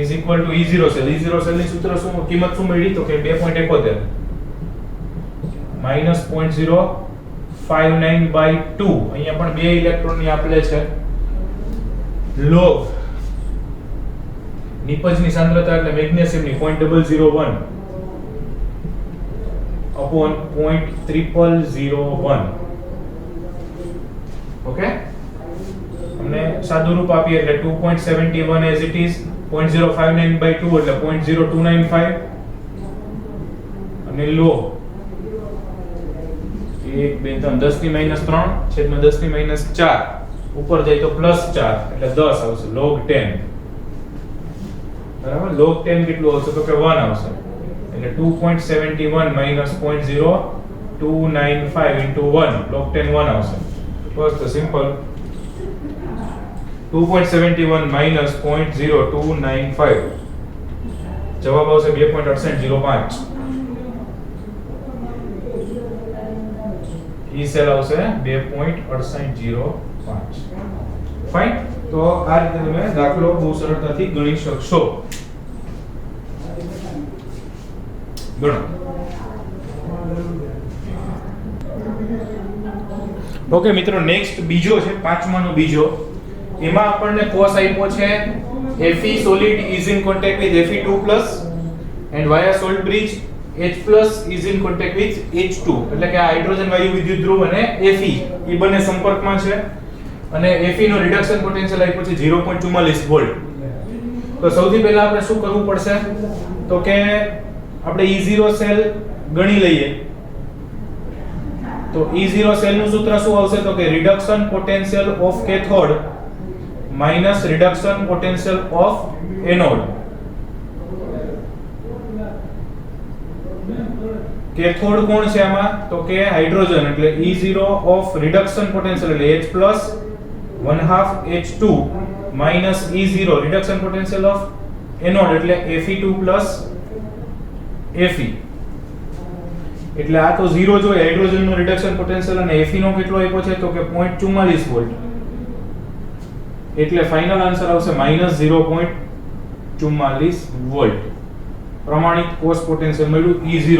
is equal to E0 cell. E0 cell ની સૂત્ર શું, કિંમત શું મળી તો કે 2.71 minus 0.059/2. અહીંયા પણ બે ઇલેક્ટ્રોન ની આપલે છે. લોગ નિપજની સાંદ્રતા એટલે મેગ્નેશિયમ ની 0.001 upon 0.0001. ઓકે, અમને સાદું રૂપ આપીએ એટલે 2.71 as it is, 0.059/2 એટલે 0.0295 અને લો 1 2 3 10 ની -3 છેદમાં 10 ની -4 ઉપર જાય તો +4 એટલે 10 આવશે. log 10 બરાબર. log 10 કેટલું આવશે તો કે 1 આવશે. એટલે 2.71 -0.0295 into 1 log 10 1 આવશે. બસ તો સિમ્પલ. 2.71 minus 0.0295 જવાબ આવશે 2.6805. ઈ સેલ આવશે 2.6805. ફાઇન. તો આ રીતે તમે દાખલો બહુ સરળતાથી ગણી શકશો. ગણો. ઓકે મિત્રો, નેક્સ્ટ બીજો છે, પાંચમાનો બીજો. એમાં આપણને કોસ આપ્યો છે Fe solid is in contact with Fe2+ and via salt bridge H+ is in contact with H2. એટલે કે આ હાઇડ્રોજન વાયુ વિદ્યુત ધ્રુવ અને Fe એ બંને સંપર્કમાં છે અને Fe નો રિડક્શન પોટેન્શિયલ આપ્યો છે 0.44 વોલ્ટ. તો સૌથી પહેલા આપણે શું કરવું પડશે તો કે આપણે E0 સેલ ગણી લઈએ. તો E0 સેલ નું સૂત્ર શું આવશે તો કે reduction potential of cathode minus reduction potential of anode. Cathode કોણ છે આમાં તો કે હાઇડ્રોજન એટલે E0 ઓફ રિડક્શન પોટેન્શિયલ એટલે H+ 1/2 H2 minus E0 reduction potential of anode એટલે Fe2+ Fe. એટલે આ તો 0 જોઈએ હાઇડ્રોજન નું રિડક્શન પોટેન્શિયલ અને Fe નો કેટલો આપ્યો છે તો કે 0.44 વોલ્ટ. એટલે ફાઇનલ આન્સર આવશે -0.44 વોલ્ટ. પ્રમાણિત કોસ પોટેન્શિયલ મળ્યું E0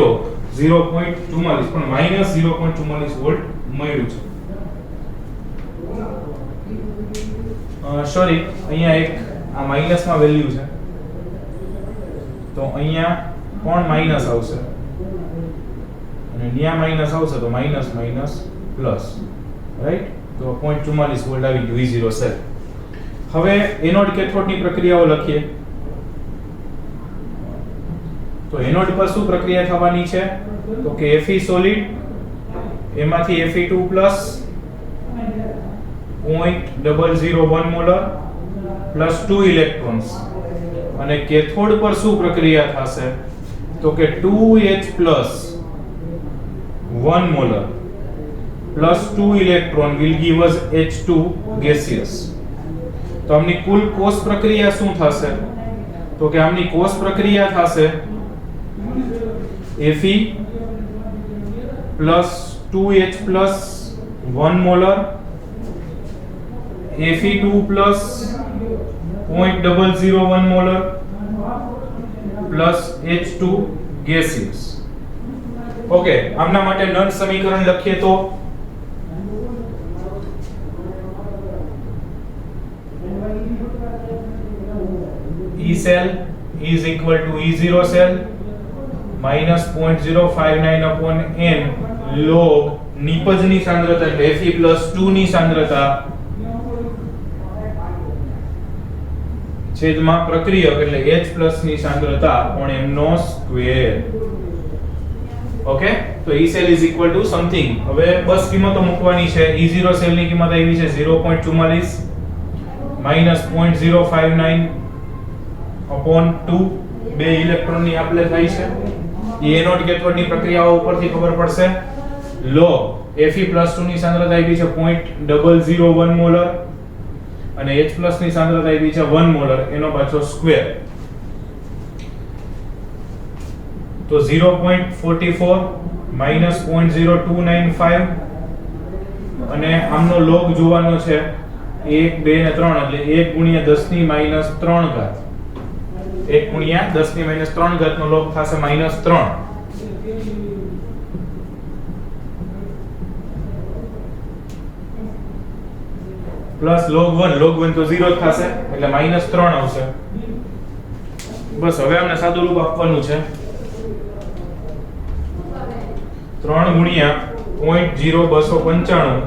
0.44 પણ -0.44 વોલ્ટ મળ્યું છે. સોરી, અહીંયા એક આ માઈનસમાં વેલ્યુ છે તો અહીંયા પણ માઈનસ આવશે અને અહીંયા માઈનસ આવશે તો માઈનસ માઈનસ પ્લસ. રાઈટ. તો 0.44 વોલ્ટ આવી ગયું E0 સેલ. હવે એનોડ કેથોડની પ્રક્રિયાઓ લખીએ. તો એનોડ પર શું પ્રક્રિયા થવાની છે? તો કે Fe સોલિડ એમાંથી Fe2 0.001 મોલર પ્લસ 2 ઇલેક્ટ્રોન્સ, અને કેથોડ પર શું પ્રક્રિયા થશે? તો કે 2H plus 1 molar plus 2 electron will give us H2 gaseous. તો આમની કુલ કોષ પ્રક્રિયા શું થશે? તો કે આમની કોષ પ્રક્રિયા થશે Fe plus 2H plus 1 molar Fe2 plus 0.001 molar plus H2 gaseous. Okay, આમના માટે નન સમીકરણ લખીએ તો E cell is equal to E0 cell minus 0.059 upon n log નિપજની સાંદ્રતા એટલે Fe plus 2 ની સાંદ્રતા છેદમાં પ્રક્રિયક એટલે H plus ની સાંદ્રતા પણ m નો સ્ક્વેર. ઓકે, તો E cell is equal to something. હવે બસ કિંમતો મૂકવાની છે. E0 સેલ ની કિંમત આવી છે 0.44 minus 0.059 upon 2, બે ઇલેક્ટ્રોન ની આપલે થાય છે. એ એનોડ કેથોડ ની પ્રક્રિયાઓ ઉપરથી ખબર પડશે. log Fe plus 2 ની સાંદ્રતા આવી છે 0.001 મોલર અને H plus ની સાંદ્રતા આવી છે 1 મોલર, એનો પાછો સ્ક્વેર. તો 0.44 minus 0.0295 અને આમનો log જોવાનો છે 1 2 અને 3 એટલે 1 ગુણ્યા 10 ની માઈનસ 3 ઘાત. 1 ગુણ્યા 10 ની માઈનસ 3 ઘાત નો log થશે -3 પ્લસ log 1 તો 0 થશે એટલે -3 આવશે. બસ હવે આમને સાદું રૂપ આપવાનું છે. 3 ગુણ્યા 0.0295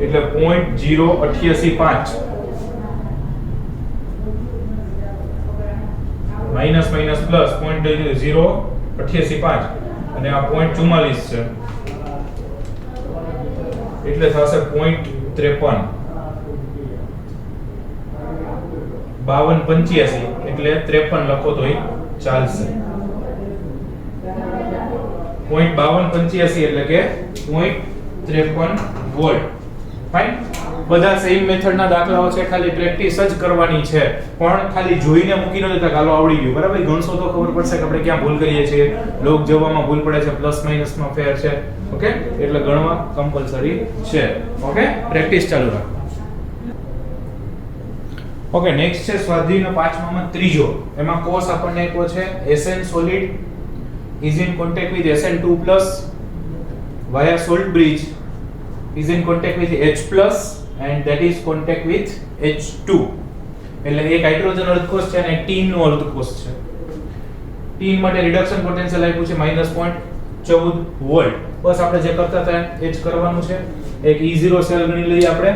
એટલે 0.0885 માઈનસ માઈનસ પ્લસ 0.085 અને આ 0.44 છે એટલે થશે 0.53 5285 એટલે 53 લખો તોય ચાલશે. 0.5285 એટલે કે 0.53 વોલ્ટ. ફાઇન. બધા સેમ મેથડના દાખલાઓ છે, ખાલી પ્રેક્ટિસ જ કરવાની છે, પણ ખાલી જોઈને મૂકી ન દેતા કાલો આવડી ગયું. બરાબર, ગણશો તો ખબર પડશે કે આપણે ક્યાં ભૂલ કરીએ છીએ, લોગ જવામાં ભૂલ પડે છે, પ્લસ માઈનસ માં ફેર છે. ઓકે, એટલે ગણવા કમ્પલસરી છે. ઓકે, પ્રેક્ટિસ ચાલુ રાખો. ઓકે, નેક્સ્ટ છે સ્વાધ્યાયનો 5માં ત્રીજો. એમાં કોષ આપણને આપ્યો છે Sn solid is in contact with Sn2+ via salt bridge is in contact with H+ and that is contact with H2. એટલે એક હાઇડ્રોજન અર્ધકોષ છે અને એક ટીન નો અર્ધકોષ છે. ટીન માટે રિડક્શન પોટેન્શિયલ આપ્યું છે -0.14 વોલ્ટ. બસ આપણે જે કરતા હતા એ જ કરવાનું છે. એક E0 સેલ ગણી લઈએ આપણે.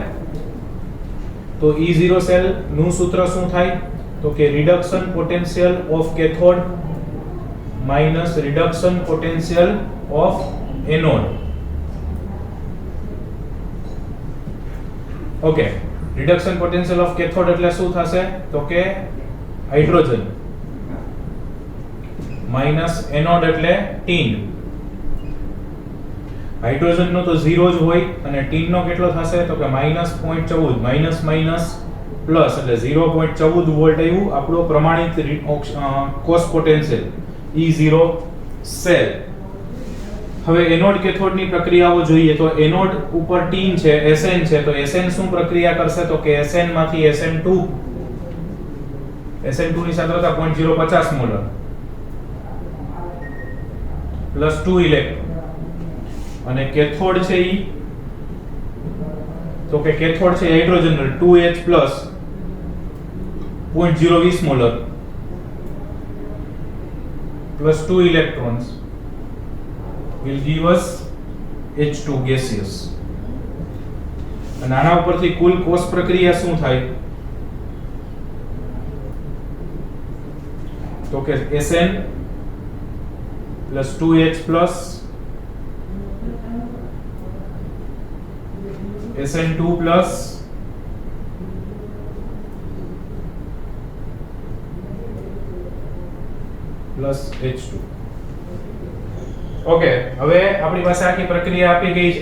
તો E0 સેલ નું સૂત્ર શું થાય? તો કે reduction potential of cathode minus reduction potential of anode. Okay, reduction potential of cathode એટલે શું થશે? તો કે હાઇડ્રોજન માઈનસ એનોડ એટલે ટીન. હાઇડ્રોજન નો તો 0 જ હોય અને ટીન નો કેટલો થશે? તો કે -0.14 માઈનસ માઈનસ પ્લસ એટલે 0.14 વોલ્ટ આવ્યું આપણો પ્રમાણિત કોષ પોટેન્શિયલ E0 સેલ. હવે એનોડ કેથોડ ની પ્રક્રિયાઓ જોઈએ તો એનોડ ઉપર ટીન છે, Sn છે, તો Sn શું પ્રક્રિયા કરશે? તો કે Sn માંથી Sn2 ની સાંદ્રતા 0.050 મોલર પ્લસ 2 ઇલેક્ટ્રોન અને કેથોડ છે ઈ તો કે કેથોડ છે hydrogen 2H plus 0.020 molar plus 2 electrons will give us H2 gaseous. અને આના ઉપરથી કુલ કોષ પ્રક્રિયા શું થાય તો કે Sn + 2H + Sn2 + H2. Okay, હવે આપણી પાસે આખી પ્રક્રિયા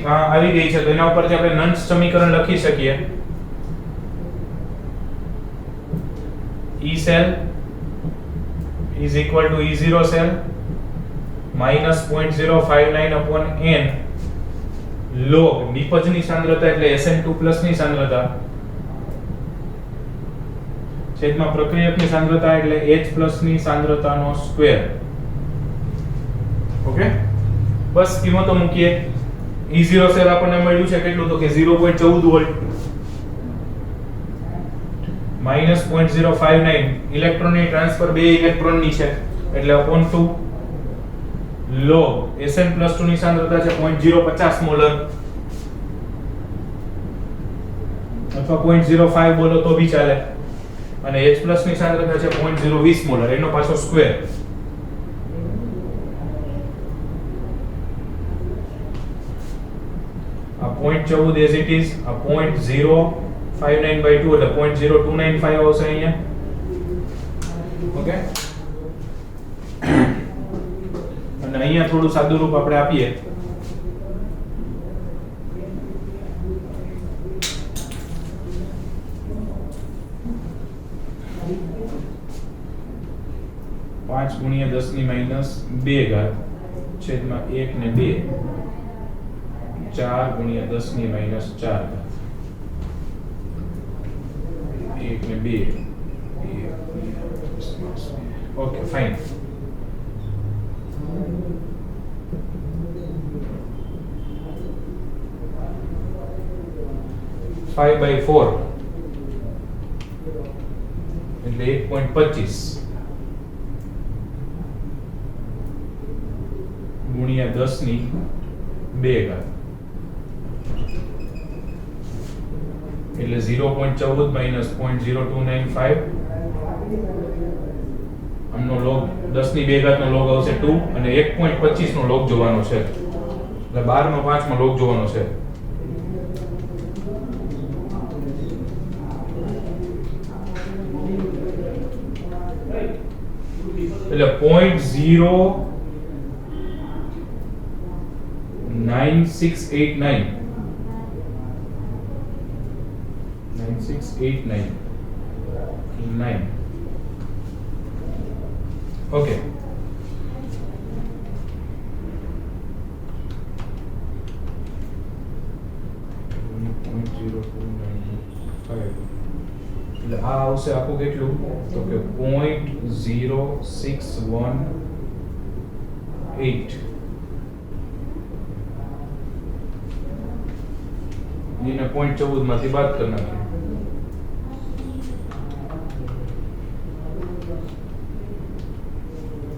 આવી ગઈ છે, તો એના ઉપરથી આપણે નન્સ સમીકરણ લખી શકીએ. E cell is equal to E0 cell minus 0.059 n log નિપજની સાંદ્રતા એટલે Sn2 plus ની સાંદ્રતા છેદમાં પ્રક્રિયકની સાંદ્રતા એટલે H plus ની સાંદ્રતાનો સ્ક્વેર. ઓકે, બસ કિંમતો મૂકીએ. E0 સેલ આપણને મળ્યું છે કેટલું તો કે 0.14 વોલ્ટ minus 0.059 ઇલેક્ટ્રોનની ટ્રાન્સફર 2 ઇલેક્ટ્રોનની છે એટલે upon 2 log Sn plus 2 ની સાંદ્રતા છે 0.050 મોલર અથવા 0.05 બોલો તો બી ચાલે, અને H plus ની સાંદ્રતા છે 0.020 મોલર, એનો પાછો સ્ક્વેર. આ 0.14 as it is, આ 0.059/2 એટલે 0.0295 આવશે અહીંયા. ઓકે, અને અહીંયા થોડું સાદું રૂપ આપણે આપીએ. પાંચ ગુણ્યા 10 ની -2 ઘાત છેદમાં 1 ને 2 4 ગુણ્યા 10 ની -4 ઘાત 1 ને 2. Okay, fine. Five by 4 એટલે 1.25 ગુણ્યા 10 ની 2 ઘાત એટલે 0.14 minus 0.0295. આમનો log 10 ની 2 ઘાતનો log આવશે 2 અને 1.25 નો log જોવાનો છે એટલે 12 નો 5 માં log જોવાનો છે. એટલે 0.09689 9. Okay. એટલે આ આવશે આખું કેટલું તો કે 0.0618 એને 0.14 માંથી બાદ કરી નાખીએ.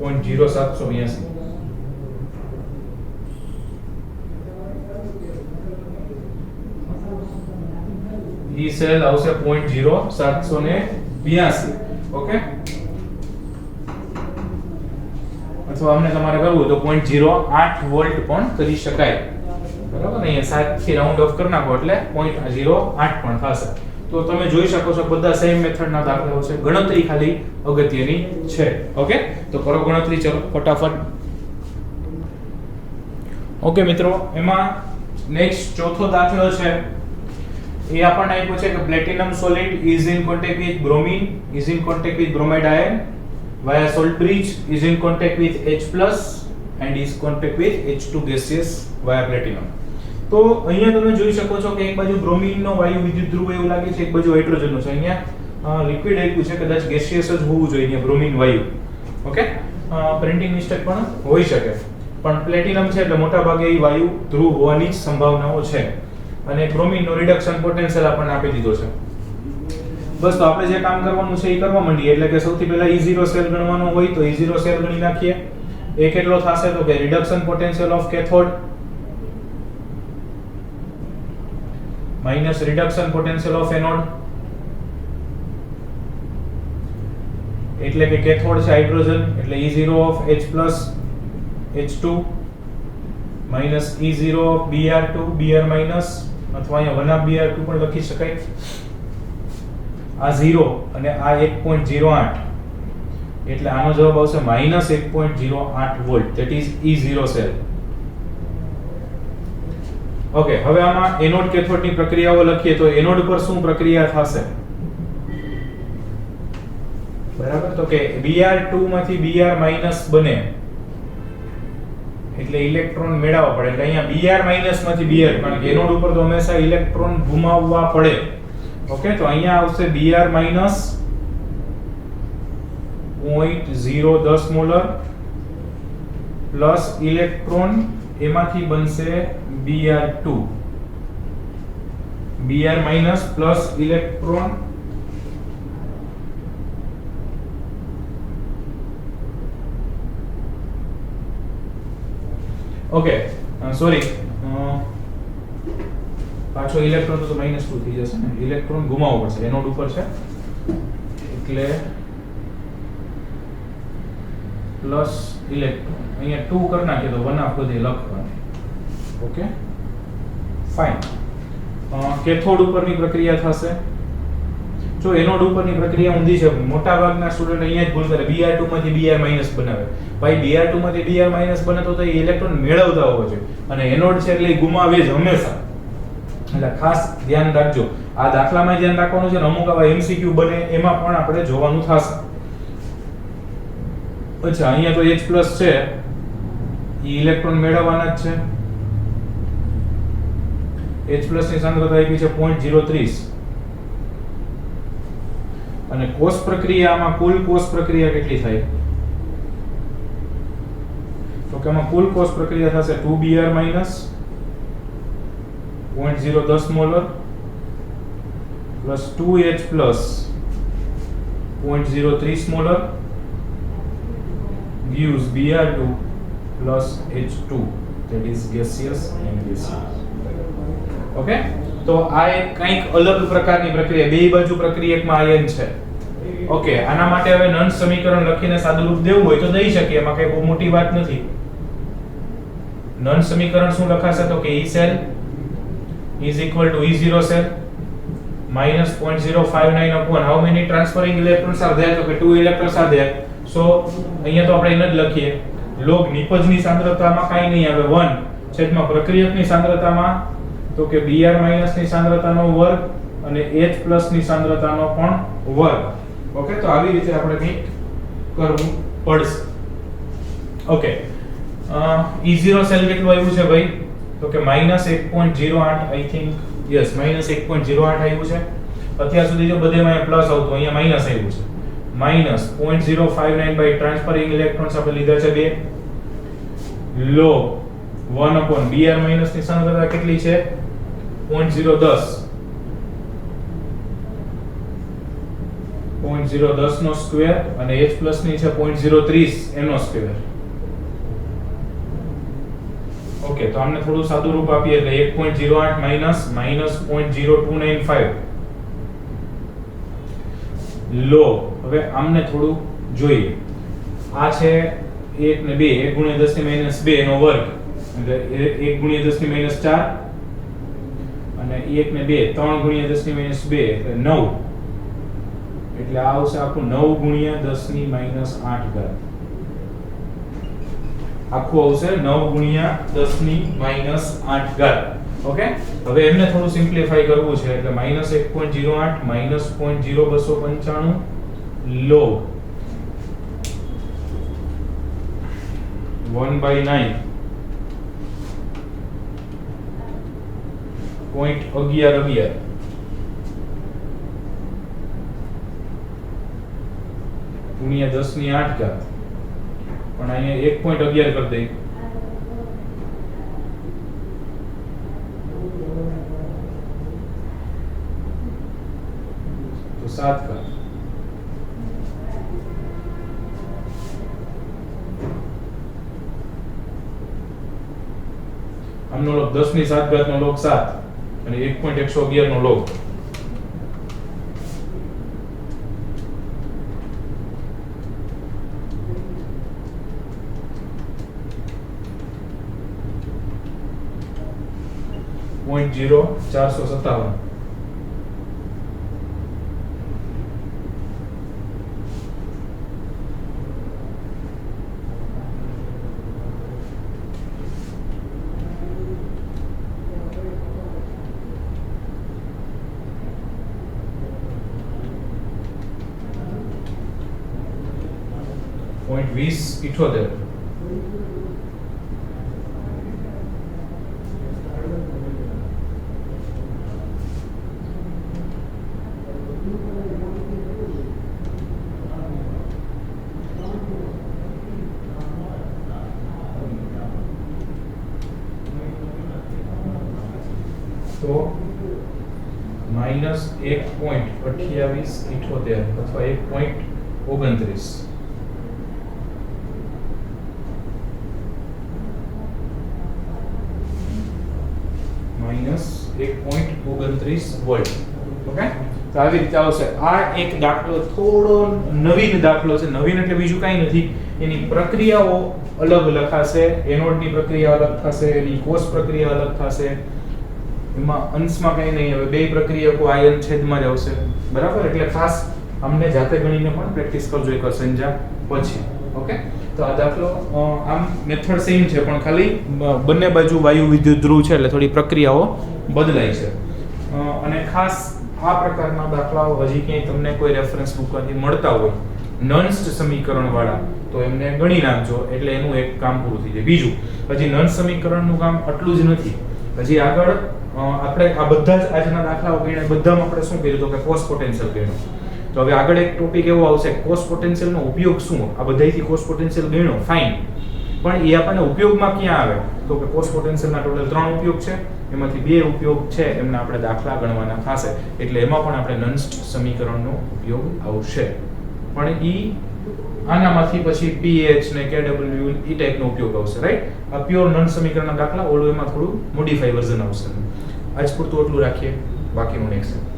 .0782 ઈ સેલ આવશે 0.0782. ઓકે, અથવા અમને તમારે કરવું તો 0.08 વોલ્ટ પણ કરી શકાય. બરાબર ને, અહીંયા 7 થી રાઉન્ડ ઓફ કરી નાખો એટલે 0.08 પણ થશે. તો તમે જોઈ શકો છો બધા સેમ મેથડના દાખલાઓ છે, ગણતરી ખાલી અગત્યની છે. ઓકે, તો કરો ગણતરી, ચલો ફટાફટ. ઓકે મિત્રો, એમાં નેક્સ્ટ ચોથો દાખલો છે. એ આપણને આપ્યું છે કે platinum solid is in contact with bromine, is in contact with bromide ion via salt bridge, is in contact with H+ and is contact with H2 gaseous via platinum. તો અહીંયા તમે જોઈ શકો છો કે એક બાજુ બ્રોમિન નો વાયુ વિદ્યુત ધ્રુવ એવું લાગે છે, એક બાજુ હાઇડ્રોજન નો છે. અહીંયા લિક્વિડ આપ્યું છે, કદાચ ગેસિયસ જ હોવું જોઈએ અહીંયા બ્રોમિન વાયુ. ઓકે, પ્રિન્ટિંગ મિસ્ટેક પણ હોઈ શકે, પણ પ્લેટિનમ છે એટલે મોટા ભાગે એ વાયુ ધ્રુવ હોવાની જ સંભાવનાઓ છે. અને બ્રોમિન નો રિડક્શન પોટેન્શિયલ આપણને આપી દીધો છે. બસ, તો આપણે જે કામ કરવાનું છે એ કરવા માંડીએ. એટલે કે સૌથી પહેલા E0 સેલ ગણવાનો હોય તો E0 સેલ ગણી નાખીએ. એ કેટલો થશે તો કે reduction potential of cathode minus reduction potential of anode એટલે કે કેથોડ છે હાઇડ્રોજન એટલે E0 of H+ H2 minus E0 of Br2 Br minus અથવા અહીંયા 1 ઓફ Br2 પણ લખી શકાય. આ 0 અને આ 1.08 એટલે આનો જવાબ આવશે -1.08 volt. That is E0 cell. Okay, હવે આમાં એનોડ કેથોડ ની પ્રક્રિયાઓ લખીએ તો એનોડ પર શું પ્રક્રિયા થશે? બરાબર, તો કે Br2 માંથી Br માઈનસ બને એટલે ઇલેક્ટ્રોન મેળવવા પડે. એટલે અહીંયા Br માઈનસ માંથી Br, કારણ કે એનોડ ઉપર તો હંમેશા ઇલેક્ટ્રોન ઘુમાવવા પડે. ઓકે, તો અહીંયા આવશે Br minus 0.010 molar plus electron એમાંથી બનશે Br2. Br minus plus electron okay, sorry, પાછો ઇલેક્ટ્રોન તો -2 થઈ જશે ને. ઇલેક્ટ્રોન ગુમાવવો પડશે, એનોડ ઉપર છે એટલે પ્લસ ઇલેક્ટ્રોન અહીંયા 2 કરી નાખીએ તો 1 આપ બધી લખવાની. Okay, fine. કેથોડ ઉપરની પ્રક્રિયા થશે. જો એનોડ ઉપરની પ્રક્રિયા ઊંધી છે, મોટા ભાગના સ્ટુડન્ટ અહીંયા જ ભૂલ કરે, Br2 માંથી Br માઈનસ બનાવે. ભાઈ Br2 માંથી Br માઈનસ બને તો એ ઇલેક્ટ્રોન મેળવતા હોવો જોઈએ, અને એનોડ છે એટલે એ ગુમાવે જ હંમેશા. એટલે ખાસ ધ્યાન રાખજો. આ દાખલામાં ધ્યાન રાખવાનું છે ને, અમુક આવા MCQ બને એમાં પણ આપણે જોવાનું થશે. અચ્છા, અહીંયા તો H+ છે, એ ઇલેક્ટ્રોન મેળવવાના જ છે. H+ ની સાંદ્રતા આપી છે 0.030 અને કોષ પ્રક્રિયામાં કુલ કોષ પ્રક્રિયા કેટલી થાય? તો કે આમાં કુલ કોષ પ્રક્રિયા થશે 2Br minus 0.010 molar plus 2H plus 0.030 molar gives Br2 plus H2, that is gaseous and gaseous. Okay, તો આ એક કંઈક અલગ પ્રકારની પ્રક્રિયા, બે બાજુ પ્રક્રિયકમાં આયન છે. ઓકે, આના માટે હવે નંદ સમીકરણ લખીને સાદું રૂપ દેવું હોય તો દઈ શકીએ, એમાં કઈ બહુ મોટી વાત નથી. નંદ સમીકરણ શું લખાશે? તો કે E cell is equal to E0 cell minus 0.059 upon how many transferring electrons are there? તો કે 2 electrons are there. So અહીંયા તો આપણે એને જ લખીએ, log નિપજની સાંદ્રતામાં કાઈ નહીં આવે 1 છેદમાં પ્રક્રિયકની સાંદ્રતામાં તો કે Br માઈનસ ની સાંદ્રતાનો વર્ગ અને H પ્લસ ની સાંદ્રતાનો પણ વર્ગ. ઓકે, તો આવી રીતે આપણે કંઈક કરવું પડશે. ઓકે, E0 સેલ કેટલું આવ્યું છે ભાઈ? તો કે -1.08, આઈ થિંક યસ -1.08 આવ્યું છે. અત્યાર સુધી જો બધેમાં પ્લસ આવતું, અહીંયા માઈનસ આવ્યું છે. -0.059 બાય ટ્રાન્સફરિંગ ઇલેક્ટ્રોન્સ આપણે લીધા છે 2 log 1 upon Br માઈનસ ની સાંદ્રતા કેટલી છે? 0.010 નો સ્ક્વેર અને H પ્લસ ની છે 0.030 એનો સ્ક્વેર. ઓકે, તો આમને થોડું સાદું રૂપ આપીએ એટલે 1.08 માઈનસ -0.0295 લો. હવે આમને થોડું જોઈએ. આ છે 1 ને 2, 1 × 10 - 2 નો વર્ગ એટલે 1 × 10 - 4 અને 1 ને 2 3 × 10 - 2 એટલે 9, એટલે આ આવશે આખું 9 × 10 - 8 ઘાત. આખું આવશે 9 × 10 - 8 ઘાત. ઓકે, હવે એમને થોડું સિમ્પ્લિફાઈ કરવું છે એટલે -1.08 -0.0295 log 1/9 0.1111 ગુણ્યા 10 ની 8 ઘાત, પણ અહીંયા 1.11 કરી દઈએ તો 7 ઘાત. આમનો લોગ 10 ની 7 ઘાત નો લોગ 7 અને 1.111 નો લોગ .0457 .2078 તો -1.2878 અથવા 1.29 -1.29 વોલ્ટ. ઓકે, તો આવી રીતે આવશે. આ એક દાખલો થોડો નવીન દાખલો છે. નવીન એટલે બીજું કાંઈ નથી, એની પ્રક્રિયાઓ અલગ લખાશે. એનોડની પ્રક્રિયા અલગ થશે, એની કોષ પ્રક્રિયા અલગ થશે. એમાં અંશમાં કંઈ નહીં, હવે બે પ્રક્રિયકો આયન છેદમાં જ આવશે. બરાબર, એટલે ખાસ અમને જાતે ગણીને પણ પ્રેક્ટિસ કરજો એક સંજા પછી. ઓકે, તો આ દાખલો આમ મેથડ સેમ છે, પણ ખાલી બંને બાજુ વાયુ વિદ્યુત ધ્રુવ છે એટલે થોડી પ્રક્રિયાઓ બદલાય છે. અને ખાસ આ પ્રકારના દાખલાઓ હજી ક્યાંય તમને કોઈ રેફરન્સ બુકમાંથી મળતા હોય નન્સ્ટ સમીકરણ વાળા, તો એમને ગણી નાખજો, એટલે એનું એક કામ પૂરું થઈ જાય. બીજું, હજી નન્સ્ટ સમીકરણનું કામ આટલું જ નથી. હજી આગળ આપણે આ બધા જ આજના દાખલાઓ ગણ્યા, બધામાં આપણે શું કર્યું તો કે કોસ પોટેન્શિયલ ગણ્યો. તો હવે આગળ એક ટોપિક એવો આવશે, કોસ પોટેન્શિયલનો ઉપયોગ શું. આ બધાયથી કોસ પોટેન્શિયલ ગણ્યો, ફાઇન, પણ એ આપણને ઉપયોગમાં ક્યાં આવે તો કે કોસ પોટેન્શિયલના ટોટલ 3 ઉપયોગ છે, એમાંથી 2 ઉપયોગ છે એમને આપણે દાખલા ગણવાના થશે, એટલે એમાં પણ આપણે નન્સ્ટ સમીકરણનો ઉપયોગ આવશે. પણ આનામાંથી પછી pH ને kW એ ટાઈપનો ઉપયોગ આવશે, રાઈટ. આ પ્યોર નન્સ્ટ સમીકરણના દાખલા, ઓલું એમાં થોડું મોડિફાઈ વર્ઝન આવશે. આજ પૂરતું એટલું રાખીએ, બાકીનું નેક્સ્ટ.